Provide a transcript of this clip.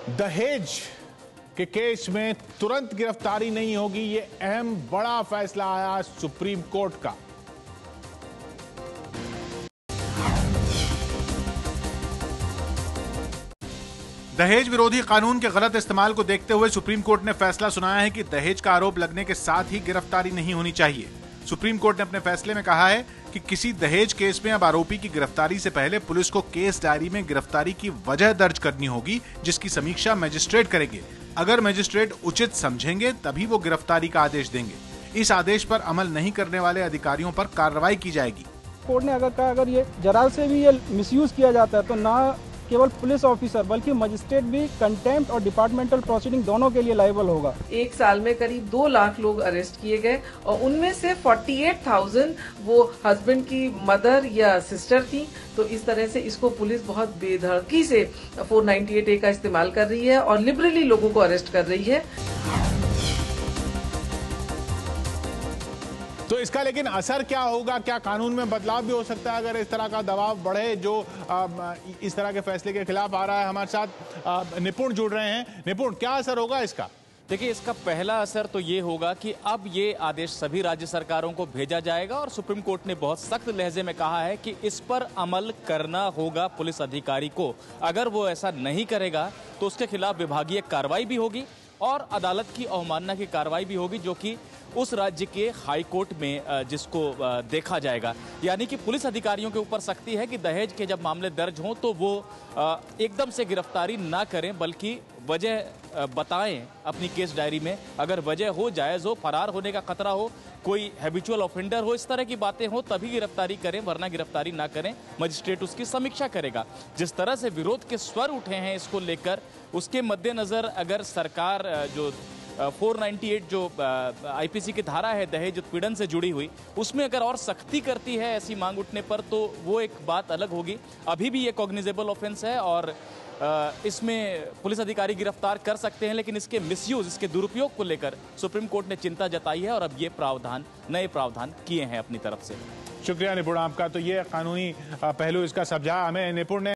दहेज के केस में तुरंत गिरफ्तारी नहीं होगी, ये अहम बड़ा फैसला आया सुप्रीम कोर्ट का। दहेज विरोधी कानून के गलत इस्तेमाल को देखते हुए सुप्रीम कोर्ट ने फैसला सुनाया है कि दहेज का आरोप लगने के साथ ही गिरफ्तारी नहीं होनी चाहिए। सुप्रीम कोर्ट ने अपने फैसले में कहा है कि किसी दहेज केस में अब आरोपी की गिरफ्तारी से पहले पुलिस को केस डायरी में गिरफ्तारी की वजह दर्ज करनी होगी, जिसकी समीक्षा मजिस्ट्रेट करेंगे। अगर मजिस्ट्रेट उचित समझेंगे तभी वो गिरफ्तारी का आदेश देंगे। इस आदेश पर अमल नहीं करने वाले अधिकारियों पर कार्रवाई की जाएगी। कोर्ट ने अगर कहा अगर ये जरा से भी ये मिसयूज किया जाता है तो ना केवल पुलिस ऑफिसर बल्कि मजिस्ट्रेट भी कंटेम्प्ट और डिपार्टमेंटल प्रोसीडिंग दोनों के लिए लायबल होगा। एक साल में करीब 2 लाख लोग अरेस्ट किए गए और उनमें से 48,000 वो हस्बैंड की मदर या सिस्टर थी। तो इस तरह से इसको पुलिस बहुत बेधड़की से 498A का इस्तेमाल कर रही है और लिबरली लोगों को अरेस्ट कर रही है। तो इसका लेकिन असर क्या होगा? क्या कानून में बदलाव भी हो सकता है अगर इस तरह का दबाव बढ़े जो इस तरह के फैसले के खिलाफ आ रहा है? हमारे साथ निपुण जुड़ रहे हैं। निपुण, क्या असर होगा इसका? देखिए, इसका पहला असर तो ये होगा कि अब ये आदेश सभी राज्य सरकारों को भेजा जाएगा और सुप्रीम कोर्ट ने बहुत सख्त लहजे में कहा है कि इस पर अमल करना होगा पुलिस अधिकारी को। अगर वो ऐसा नहीं करेगा तो उसके खिलाफ विभागीय कार्रवाई भी होगी और अदालत की अवमानना की कार्रवाई भी होगी, जो कि उस राज्य के हाई कोर्ट में जिसको देखा जाएगा। यानी कि पुलिस अधिकारियों के ऊपर सख्ती है कि दहेज के जब मामले दर्ज हों तो वो एकदम से गिरफ्तारी ना करें, बल्कि वजह बताएं अपनी केस डायरी में। अगर वजह हो, जायज़ हो, फरार होने का खतरा हो, कोई हैबिचुअल ऑफेंडर हो, इस तरह की बातें हो तभी गिरफ्तारी करें, वरना गिरफ्तारी ना करें। मजिस्ट्रेट उसकी समीक्षा करेगा। जिस तरह से विरोध के स्वर उठे हैं इसको लेकर, उसके मद्देनजर अगर सरकार जो 498 जो आईपीसी की धारा है दहेज उत्पीड़न से जुड़ी हुई, उसमें अगर और सख्ती करती है ऐसी मांग उठने पर, तो वो एक बात अलग होगी। अभी भी ये कॉग्निजेबल ऑफेंस है और इसमें पुलिस अधिकारी गिरफ्तार कर सकते हैं, लेकिन इसके मिसयूज, इसके दुरुपयोग को लेकर सुप्रीम कोर्ट ने चिंता जताई है और अब ये नए प्रावधान किए हैं अपनी तरफ से। शुक्रिया निपुण आपका। तो ये कानूनी पहलू इसका समझा हमें निपुण ने।